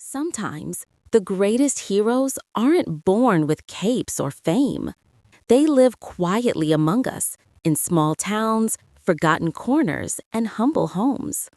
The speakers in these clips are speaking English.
Sometimes, the greatest heroes aren't born with capes or fame. They live quietly among us, in small towns, forgotten corners, and humble homes.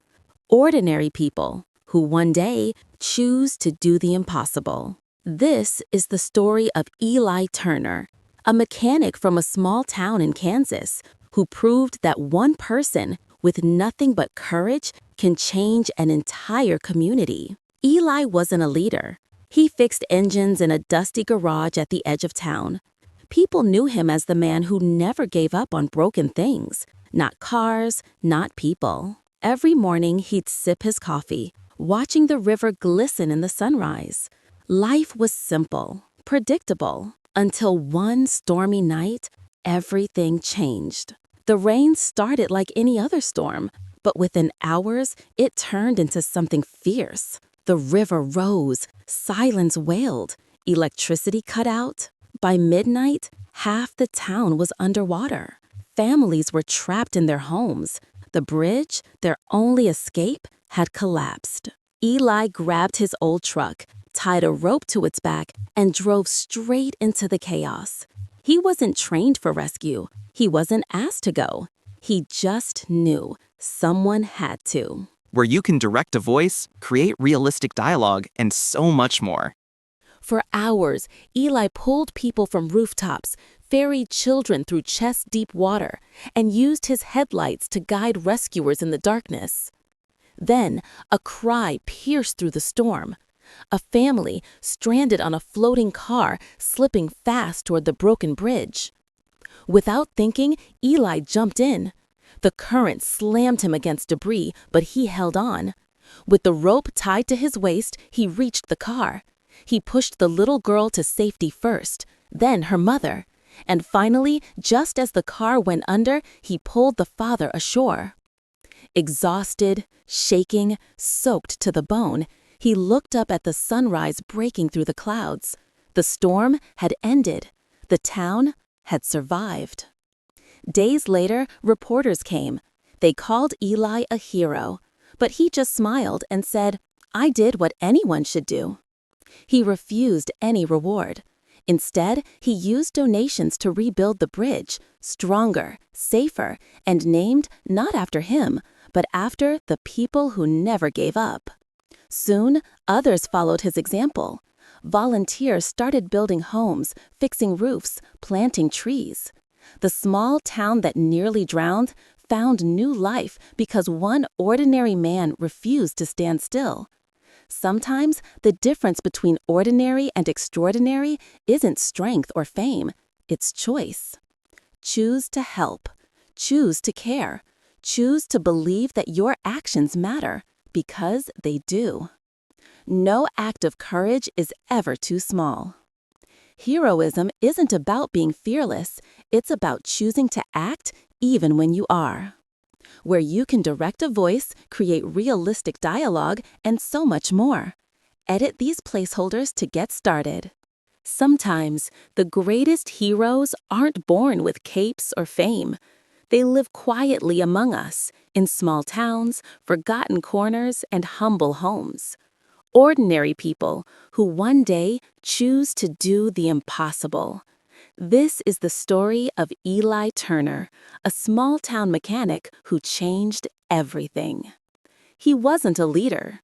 Ordinary people who one day choose to do the impossible. This is the story of Eli Turner, a mechanic from a small town in Kansas who proved that one person with nothing but courage can change an entire community. Eli wasn't a leader. He fixed engines in a dusty garage at the edge of town. People knew him as the man who never gave up on broken things. Not cars, not people. Every morning he'd sip his coffee, watching the river glisten in the sunrise. Life was simple, predictable, until one stormy night, everything changed. The rain started like any other storm, but within hours, it turned into something fierce. The river rose, silence wailed, electricity cut out. By midnight, half the town was underwater. Families were trapped in their homes. The bridge, their only escape, had collapsed. Eli grabbed his old truck, tied a rope to its back, and drove straight into the chaos. He wasn't trained for rescue. He wasn't asked to go. He just knew someone had to. Where you can direct a voice, create realistic dialogue, and so much more. For hours, Eli pulled people from rooftops, ferried children through chest-deep water, and used his headlights to guide rescuers in the darkness. Then, a cry pierced through the storm. A family stranded on a floating car, slipping fast toward the broken bridge. Without thinking, Eli jumped in. The current slammed him against debris, but he held on. With the rope tied to his waist, he reached the car. He pushed the little girl to safety first, then her mother. And finally, just as the car went under, he pulled the father ashore. Exhausted, shaking, soaked to the bone, he looked up at the sunrise breaking through the clouds. The storm had ended. The town had survived. Days later, reporters came. They called Eli a hero, but he just smiled and said, "I did what anyone should do." He refused any reward. Instead, he used donations to rebuild the bridge, stronger, safer, and named not after him, but after the people who never gave up. Soon, others followed his example. Volunteers started building homes, fixing roofs, planting trees. The small town that nearly drowned found new life because one ordinary man refused to stand still. Sometimes the difference between ordinary and extraordinary isn't strength or fame, it's choice. Choose to help. Choose to care. Choose to believe that your actions matter, because they do. No act of courage is ever too small. Heroism isn't about being fearless, it's about choosing to act even when you are. Where you can direct a voice, create realistic dialogue, and so much more. Edit these placeholders to get started. Sometimes, the greatest heroes aren't born with capes or fame. They live quietly among us, in small towns, forgotten corners, and humble homes. Ordinary people who one day choose to do the impossible. This is the story of Eli Turner, a small-town mechanic who changed everything. He wasn't a leader.